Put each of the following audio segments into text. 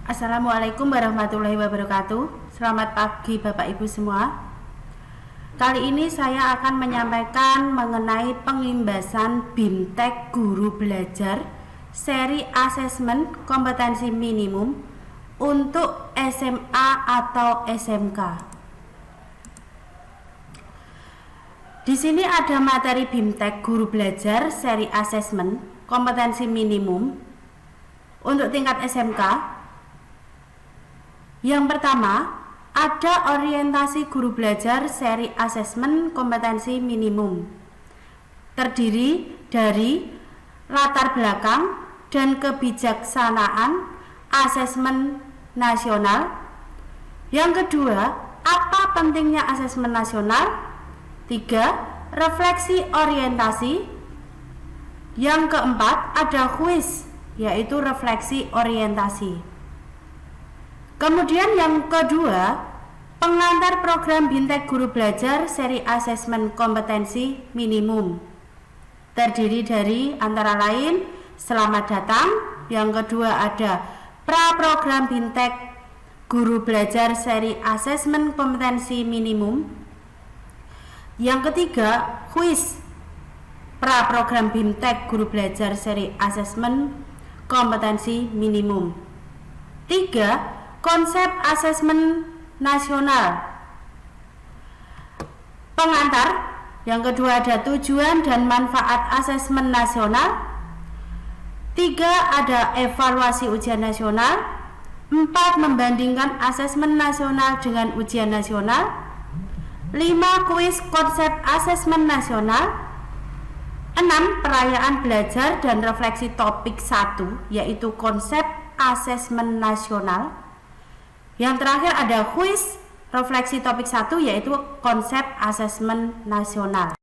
Assalamualaikum warahmatullahi wabarakatuh. Selamat pagi Bapak Ibu semua. Kali ini saya akan menyampaikan mengenai pengimbasan BIMTEK Guru Belajar seri asesmen kompetensi minimum untuk SMA atau SMK. Di sini ada materi BIMTEK Guru Belajar seri asesmen kompetensi minimum untuk tingkat SMK. Yang pertama, ada orientasi guru belajar seri asesmen kompetensi minimum. Terdiri dari latar belakang dan kebijaksanaan asesmen nasional. Yang kedua, apa pentingnya asesmen nasional? 3. Refleksi orientasi. Yang keempat, ada kuis, yaitu refleksi orientasi. Kemudian yang kedua, pengantar program BIMTEK Guru Belajar seri asesmen kompetensi minimum. Terdiri dari antara lain selamat datang. Yang kedua ada pra program BIMTEK Guru Belajar seri asesmen kompetensi minimum. Yang ketiga, kuis pra program BIMTEK Guru Belajar seri asesmen kompetensi minimum. 3. Konsep asesmen nasional. Pengantar. Yang kedua ada tujuan dan manfaat asesmen nasional. 3. Ada evaluasi ujian nasional. 4. Membandingkan asesmen nasional dengan ujian nasional. 5. Kuis konsep asesmen nasional. 6. Perayaan belajar dan refleksi topik 1, yaitu konsep asesmen nasional. Yang terakhir ada kuis refleksi topik 1, yaitu konsep asesmen nasional.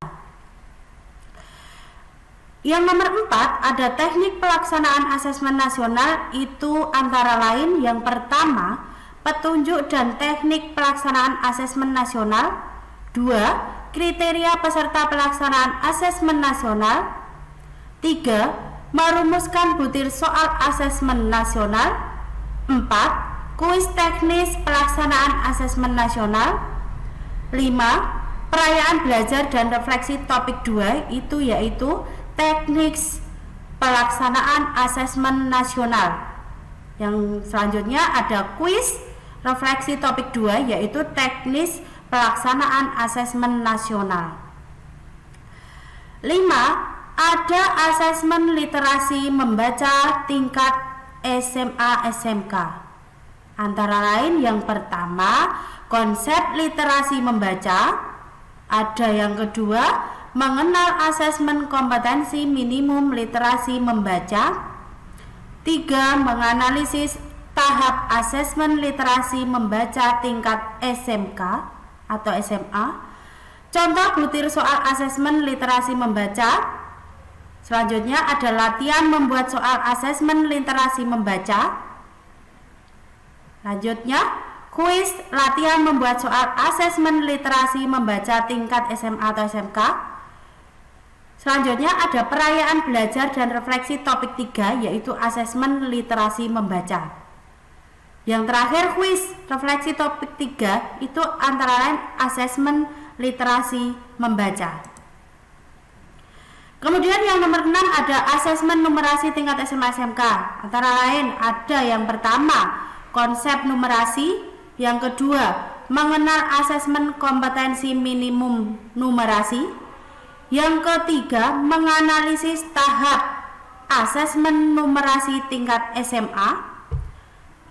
Yang nomor 4 ada teknik pelaksanaan asesmen nasional, itu antara lain yang pertama, petunjuk dan teknik pelaksanaan asesmen nasional. 2. Kriteria peserta pelaksanaan asesmen nasional. 3. Merumuskan butir soal asesmen nasional. 4. Kuis teknis pelaksanaan asesmen nasional. 5. Perayaan belajar dan refleksi topik 2, itu yaitu teknik pelaksanaan asesmen nasional. Yang selanjutnya ada kuis refleksi topik 2, yaitu teknis pelaksanaan asesmen nasional. 5. Ada asesmen literasi membaca tingkat SMA SMK. Antara lain yang pertama, konsep literasi membaca. Ada yang kedua, mengenal asesmen kompetensi minimum literasi membaca. 3. Menganalisis tahap asesmen literasi membaca tingkat SMK atau SMA. Contoh butir soal asesmen literasi membaca. Selanjutnya ada latihan membuat soal asesmen literasi membaca. Lanjutnya, kuis latihan membuat soal asesmen literasi membaca tingkat SMA atau SMK. Selanjutnya ada perayaan belajar dan refleksi topik 3, yaitu asesmen literasi membaca. Yang terakhir, kuis refleksi topik 3, itu antara lain asesmen literasi membaca. Kemudian yang nomor 6 ada asesmen numerasi tingkat SMA SMK. Antara lain ada yang pertama, konsep numerasi. Yang kedua, mengenal asesmen kompetensi minimum numerasi. Yang ketiga, menganalisis tahap asesmen numerasi tingkat SMA.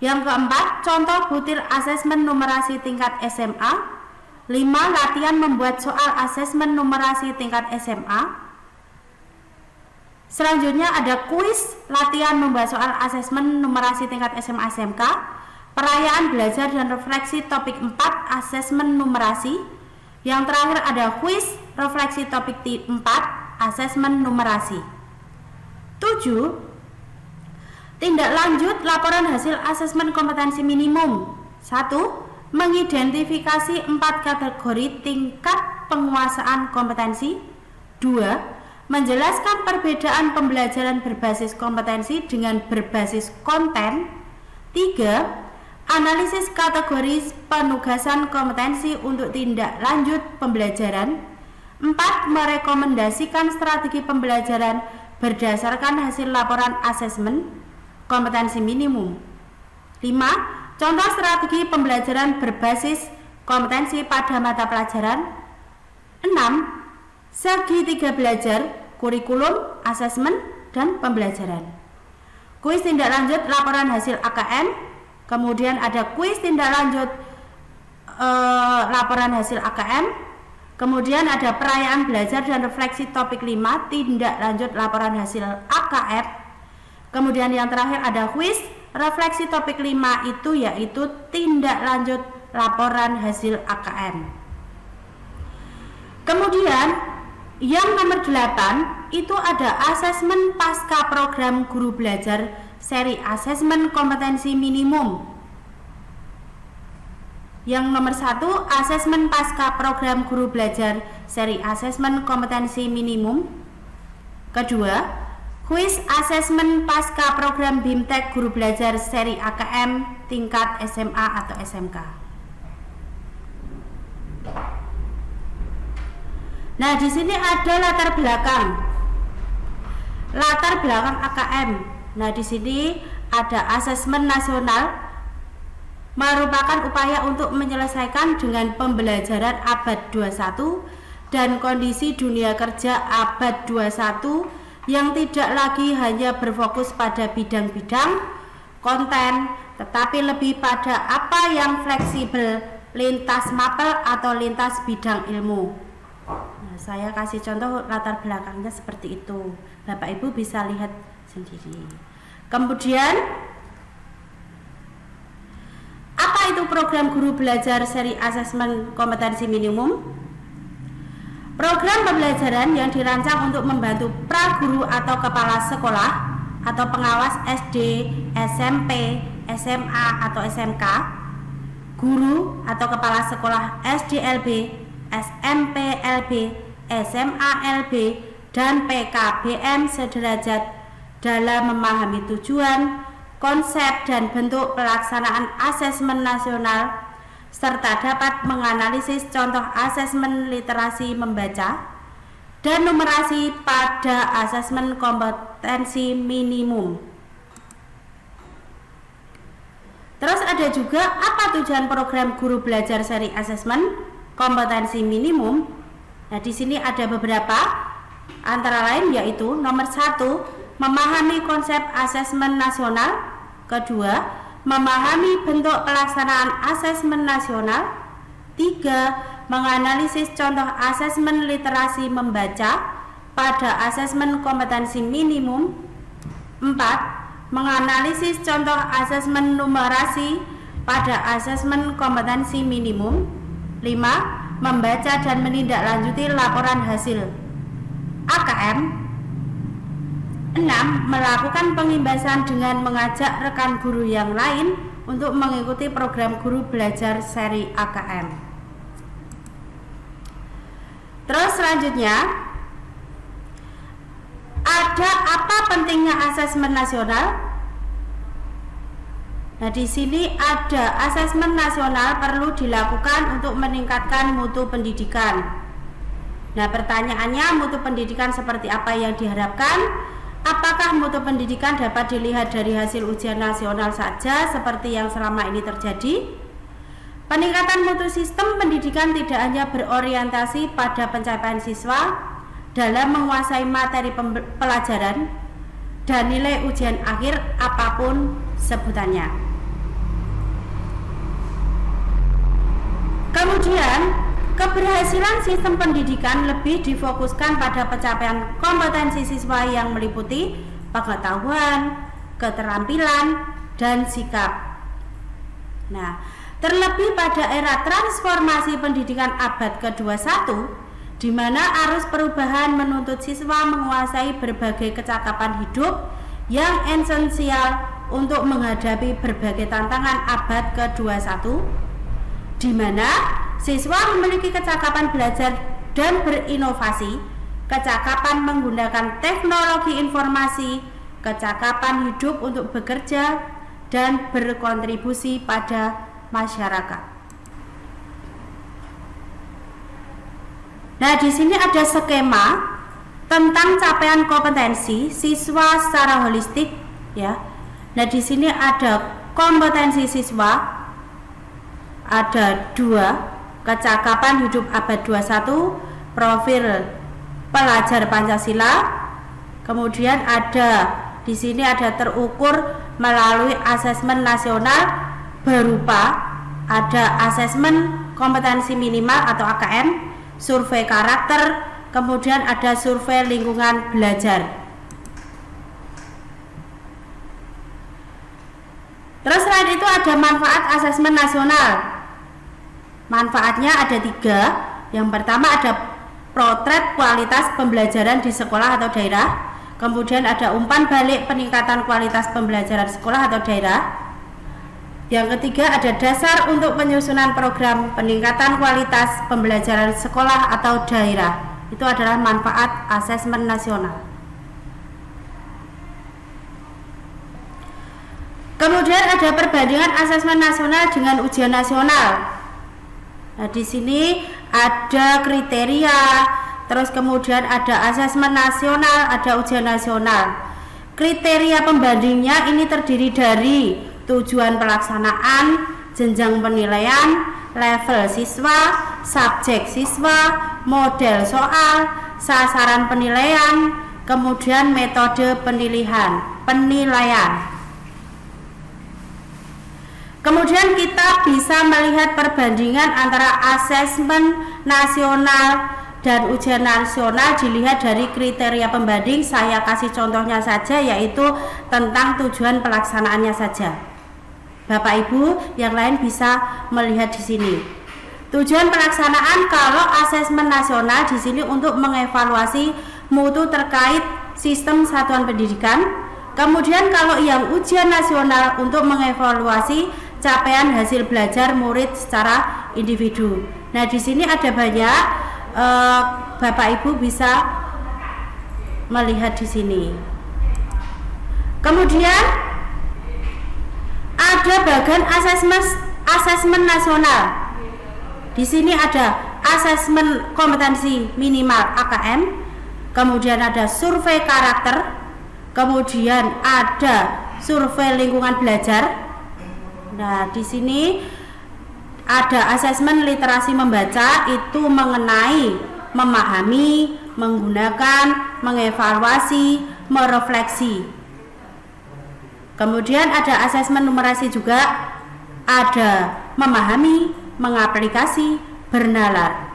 Yang keempat, contoh butir asesmen numerasi tingkat SMA. 5. Latihan membuat soal asesmen numerasi tingkat SMA. Selanjutnya ada kuis latihan membuat soal asesmen numerasi tingkat SMA SMK. Perayaan belajar dan refleksi topik 4, asesmen numerasi. Yang terakhir ada kuis refleksi topik 4, asesmen numerasi. 7. Tindak lanjut laporan hasil asesmen kompetensi minimum. 1. Mengidentifikasi 4 kategori tingkat penguasaan kompetensi. 2. Menjelaskan perbedaan pembelajaran berbasis kompetensi dengan berbasis konten. 3. Analisis kategori penugasan kompetensi untuk tindak lanjut pembelajaran. 4. Merekomendasikan strategi pembelajaran berdasarkan hasil laporan asesmen kompetensi minimum. 5. Contoh strategi pembelajaran berbasis kompetensi pada mata pelajaran. 6. Segitiga belajar, kurikulum, asesmen, dan pembelajaran. Kuis tindak lanjut laporan hasil AKM. Kemudian ada kuis tindak lanjut laporan hasil AKM. Kemudian ada perayaan belajar dan refleksi topik 5 tindak lanjut laporan hasil AKM. Kemudian yang terakhir ada kuis refleksi topik 5 yaitu tindak lanjut laporan hasil AKM. Kemudian yang nomor 8 itu ada asesmen pasca program guru belajar seri asesmen kompetensi minimum. Yang nomor 1 asesmen pasca program guru belajar seri asesmen kompetensi minimum. Kedua, kuis asesmen pasca program BIMTEK guru belajar seri AKM tingkat SMA atau SMK. Nah, di sini ada latar belakang AKM. Nah, di sini ada asesmen nasional merupakan upaya untuk menyelesaikan dengan pembelajaran abad 21 dan kondisi dunia kerja abad 21 yang tidak lagi hanya berfokus pada bidang-bidang konten, tetapi lebih pada apa yang fleksibel lintas mapel atau lintas bidang ilmu. Nah, saya kasih contoh latar belakangnya seperti itu. Bapak Ibu bisa lihat sendiri. Kemudian apa itu program guru belajar seri asesmen kompetensi minimum? Program pembelajaran yang dirancang untuk membantu praguru atau kepala sekolah atau pengawas SD, SMP, SMA atau SMK, guru atau kepala sekolah SDLB, SMPLB, SMALB, dan PKBM sederajat dalam memahami tujuan, konsep, dan bentuk pelaksanaan asesmen nasional, serta dapat menganalisis contoh asesmen literasi membaca dan numerasi pada asesmen kompetensi minimum. Terus ada juga apa tujuan program guru belajar seri asesmen kompetensi minimum. Nah, di sini ada beberapa, antara lain yaitu nomor 1, memahami konsep asesmen nasional. Kedua, memahami bentuk pelaksanaan asesmen nasional. 3, menganalisis contoh asesmen literasi membaca pada asesmen kompetensi minimum. 4, menganalisis contoh asesmen numerasi pada asesmen kompetensi minimum. 5, membaca dan menindaklanjuti laporan hasil AKM. 6. Melakukan pengimbasan dengan mengajak rekan guru yang lain untuk mengikuti program guru belajar seri AKM. Terus selanjutnya, ada apa pentingnya asesmen nasional? Nah, di sini ada asesmen nasional perlu dilakukan untuk meningkatkan mutu pendidikan. Nah, pertanyaannya, mutu pendidikan seperti apa yang diharapkan? Apakah mutu pendidikan dapat dilihat dari hasil ujian nasional saja seperti yang selama ini terjadi? Peningkatan mutu sistem pendidikan tidak hanya berorientasi pada pencapaian siswa dalam menguasai materi pelajaran dan nilai ujian akhir apapun sebutannya. Kemudian, keberhasilan sistem pendidikan lebih difokuskan pada pencapaian kompetensi siswa yang meliputi pengetahuan, keterampilan, dan sikap. Nah, terlebih pada era transformasi pendidikan abad ke-21, di mana arus perubahan menuntut siswa menguasai berbagai kecakapan hidup yang esensial untuk menghadapi berbagai tantangan abad ke-21, di mana siswa memiliki kecakapan belajar dan berinovasi, kecakapan menggunakan teknologi informasi, kecakapan hidup untuk bekerja, dan berkontribusi pada masyarakat. Nah, di sini ada skema tentang capaian kompetensi siswa secara holistik ya. Nah, di sini ada kompetensi siswa, ada 2, kecakapan hidup abad 21, profil pelajar Pancasila. Kemudian ada di sini ada terukur melalui asesmen nasional berupa ada asesmen kompetensi minimal atau AKM, survei karakter, kemudian ada survei lingkungan belajar. Terus selain itu ada manfaat asesmen nasional. Manfaatnya ada 3. Yang pertama ada potret kualitas pembelajaran di sekolah atau daerah. Kemudian ada umpan balik peningkatan kualitas pembelajaran sekolah atau daerah. Yang ketiga ada dasar untuk penyusunan program peningkatan kualitas pembelajaran sekolah atau daerah. Itu adalah manfaat asesmen nasional. Kemudian ada perbandingan asesmen nasional dengan ujian nasional. Nah, di sini ada kriteria, terus kemudian ada asesmen nasional, ada ujian nasional. Kriteria pembandingnya ini terdiri dari tujuan pelaksanaan, jenjang penilaian, level siswa, subjek siswa, model soal, sasaran penilaian, kemudian metode penilaian. Kemudian kita bisa melihat perbandingan antara asesmen nasional dan ujian nasional dilihat dari kriteria pembanding. Saya kasih contohnya saja, yaitu tentang tujuan pelaksanaannya saja. Bapak Ibu yang lain bisa melihat di sini. Tujuan pelaksanaan kalau asesmen nasional di sini untuk mengevaluasi mutu terkait sistem satuan pendidikan. Kemudian kalau yang ujian nasional untuk mengevaluasi capaian hasil belajar murid secara individu. Nah, di sini ada banyak, Bapak Ibu bisa melihat di sini. Kemudian ada bagian asesmen nasional. Di sini ada asesmen kompetensi minimal AKM, kemudian ada survei karakter, kemudian ada survei lingkungan belajar. Nah, di sini ada asesmen literasi membaca, itu mengenai memahami, menggunakan, mengevaluasi, merefleksi. Kemudian ada asesmen numerasi juga, ada memahami, mengaplikasi, bernalar.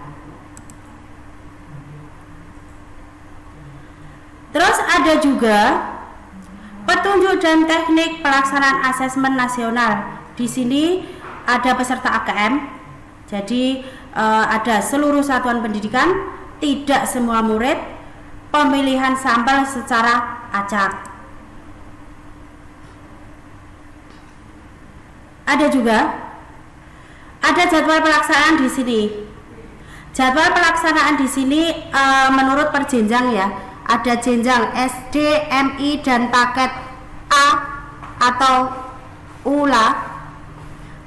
Terus ada juga petunjuk dan teknik pelaksanaan asesmen nasional. Di sini ada peserta AKM, jadi ada seluruh satuan pendidikan, tidak semua murid, pemilihan sampel secara acak. Ada juga ada jadwal pelaksanaan di sini. Jadwal pelaksanaan di sini menurut perjenjang ya. Ada jenjang SD, MI dan paket A atau ULA.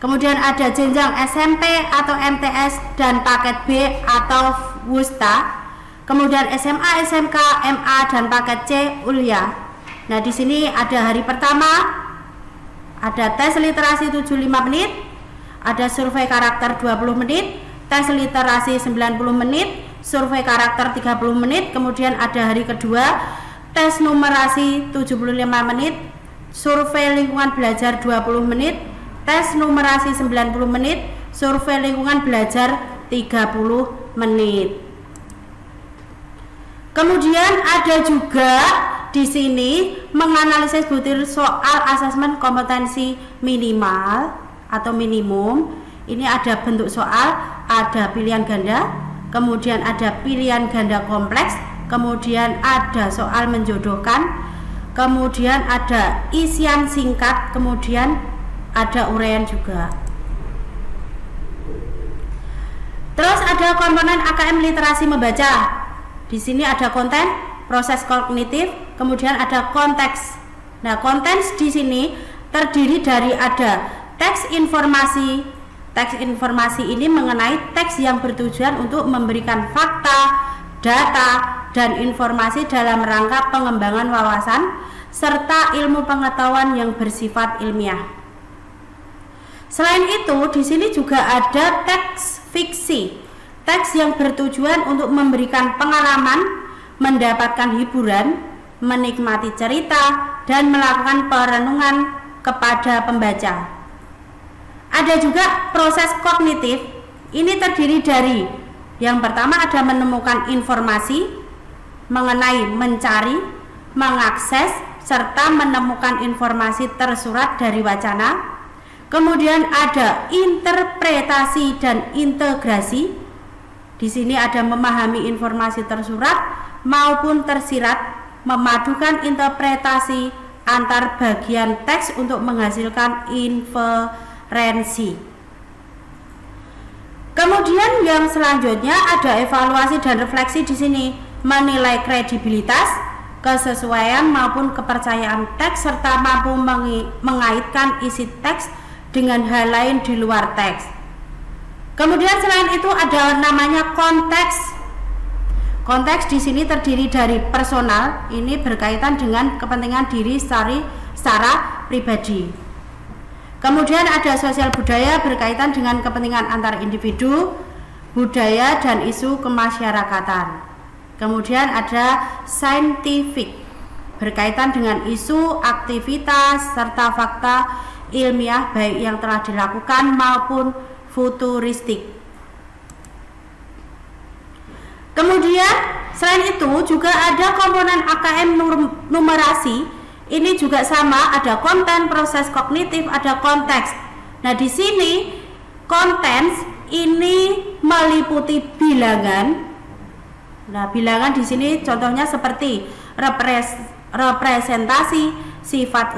Kemudian ada jenjang SMP atau MTS dan paket B atau WUSTA. Kemudian SMA, SMK, MA dan paket C Ulia. Nah, di sini ada hari pertama, ada tes literasi 75 menit, ada survei karakter 20 menit, tes literasi 90 menit, survei karakter 30 menit, kemudian ada hari kedua, tes numerasi 75 menit, survei lingkungan belajar 20 menit, tes numerasi 90 menit, survei lingkungan belajar 30 menit. Kemudian ada juga di sini menganalisis butir soal asesmen kompetensi minimal atau minimum. Ini ada bentuk soal, ada pilihan ganda, kemudian ada pilihan ganda kompleks, kemudian ada soal menjodohkan, kemudian ada isian singkat, kemudian ada uraian juga. Terus ada komponen AKM literasi membaca. Di sini ada konten, proses kognitif, kemudian ada konteks. Nah, konteks di sini terdiri dari ada teks informasi. Teks informasi ini mengenai teks yang bertujuan untuk memberikan fakta, data, dan informasi dalam rangka pengembangan wawasan serta ilmu pengetahuan yang bersifat ilmiah. Selain itu, di sini juga ada teks fiksi. Teks yang bertujuan untuk memberikan pengalaman, mendapatkan hiburan, menikmati cerita, dan melakukan perenungan kepada pembaca. Ada juga proses kognitif. Ini terdiri dari yang pertama ada menemukan informasi, mengenai mencari, mengakses, serta menemukan informasi tersurat dari wacana. Kemudian ada interpretasi dan integrasi. Di sini ada memahami informasi tersurat maupun tersirat, memadukan interpretasi antar bagian teks untuk menghasilkan inferensi. Kemudian yang selanjutnya ada evaluasi dan refleksi. Di sini menilai kredibilitas, kesesuaian maupun kepercayaan teks serta mampu mengaitkan isi teks dengan hal lain di luar teks. Kemudian selain itu ada namanya konteks. Konteks di sini terdiri dari personal, ini berkaitan dengan kepentingan diri secara pribadi. Kemudian ada sosial budaya berkaitan dengan kepentingan antar individu, budaya, dan isu kemasyarakatan. Kemudian ada saintifik berkaitan dengan isu, aktivitas, serta fakta ilmiah baik yang telah dilakukan maupun futuristik. Kemudian selain itu juga ada komponen AKM numerasi. Ini juga sama, ada konten, proses kognitif, ada konteks. Nah, di sini kontens ini meliputi bilangan. Nah, bilangan di sini contohnya seperti representasi, sifat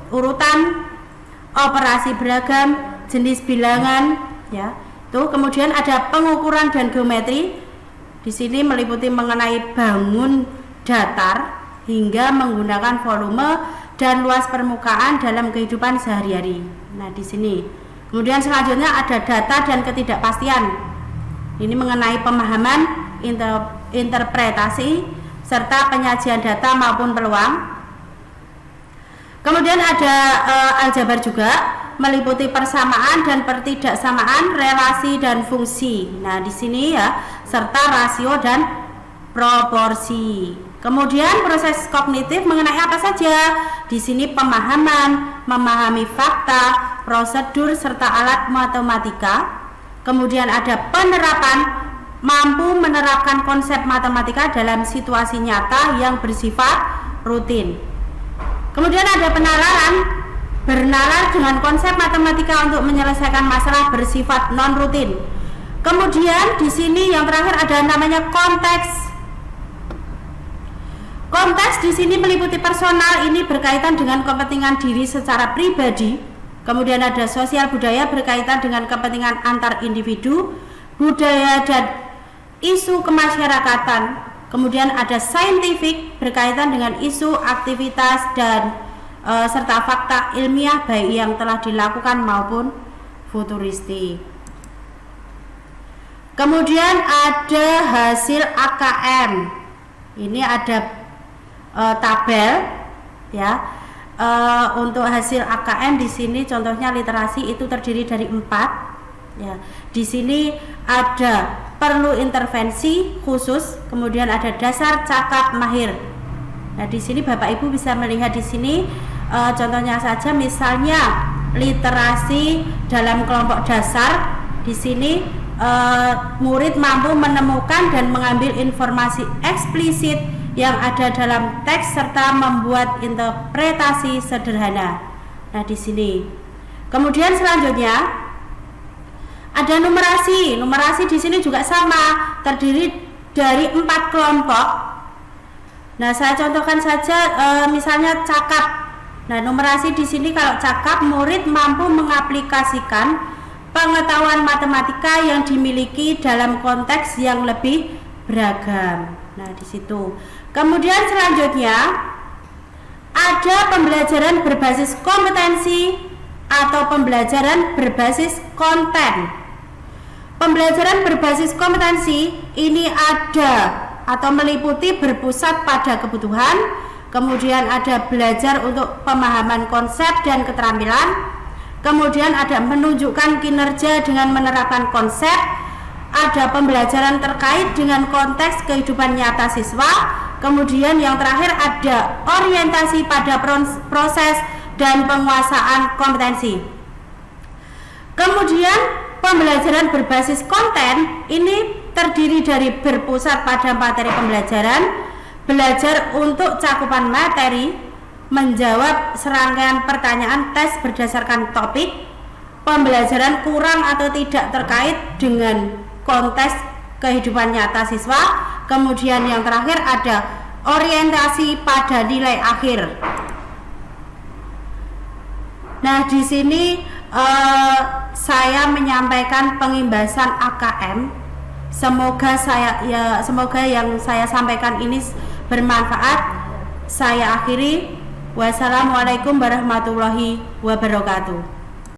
urutan, operasi beragam, jenis bilangan, ya. Tuh, kemudian ada pengukuran dan geometri. Di sini meliputi mengenai bangun datar hingga menggunakan volume dan luas permukaan dalam kehidupan sehari-hari. Nah, di sini. Kemudian selanjutnya ada data dan ketidakpastian. Ini mengenai pemahaman, interpretasi, serta penyajian data maupun peluang. Kemudian ada aljabar juga, meliputi persamaan dan pertidaksamaan, relasi dan fungsi. Nah, di sini ya, serta rasio dan proporsi. Kemudian proses kognitif mengenai apa saja? Di sini pemahaman, memahami fakta, prosedur serta alat matematika. Kemudian ada penerapan, mampu menerapkan konsep matematika dalam situasi nyata yang bersifat rutin. Kemudian ada penalaran, bernalar dengan konsep matematika untuk menyelesaikan masalah bersifat non rutin. Kemudian di sini yang terakhir ada namanya konteks. Konteks di sini meliputi personal, ini berkaitan dengan kepentingan diri secara pribadi. Kemudian ada sosial budaya berkaitan dengan kepentingan antar individu, budaya dan isu kemasyarakatan. Kemudian ada saintifik berkaitan dengan isu, aktivitas dan serta fakta ilmiah baik yang telah dilakukan maupun futuristik. Kemudian ada hasil AKM. Ini ada tabel ya. Untuk hasil AKM di sini contohnya literasi itu terdiri dari 4 ya. Di sini ada perlu intervensi khusus, kemudian ada dasar cakap mahir. Nah, di sini Bapak Ibu bisa melihat di sini contohnya saja, misalnya literasi dalam kelompok dasar. Di sini murid mampu menemukan dan mengambil informasi eksplisit yang ada dalam teks serta membuat interpretasi sederhana. Nah, di sini. Kemudian selanjutnya ada numerasi. Numerasi di sini juga sama, terdiri dari 4 kelompok. Nah, saya contohkan saja misalnya cakap. Nah, numerasi di sini kalau cakap, murid mampu mengaplikasikan pengetahuan matematika yang dimiliki dalam konteks yang lebih beragam. Nah, di situ. Kemudian selanjutnya ada pembelajaran berbasis kompetensi atau pembelajaran berbasis konten. Pembelajaran berbasis kompetensi ini ada atau meliputi berpusat pada kebutuhan, kemudian ada belajar untuk pemahaman konsep dan keterampilan, kemudian ada menunjukkan kinerja dengan menerapkan konsep, ada pembelajaran terkait dengan konteks kehidupan nyata siswa, kemudian yang terakhir ada orientasi pada proses dan penguasaan kompetensi. Kemudian pembelajaran berbasis konten ini terdiri dari berpusat pada materi pembelajaran, belajar untuk cakupan materi, menjawab serangkaian pertanyaan tes berdasarkan topik, pembelajaran kurang atau tidak terkait dengan konteks kehidupan nyata siswa, kemudian yang terakhir ada orientasi pada nilai akhir. Nah, di sini saya menyampaikan pengimbasan AKM. Semoga yang saya sampaikan ini bermanfaat. Saya akhiri. Wassalamualaikum warahmatullahi wabarakatuh.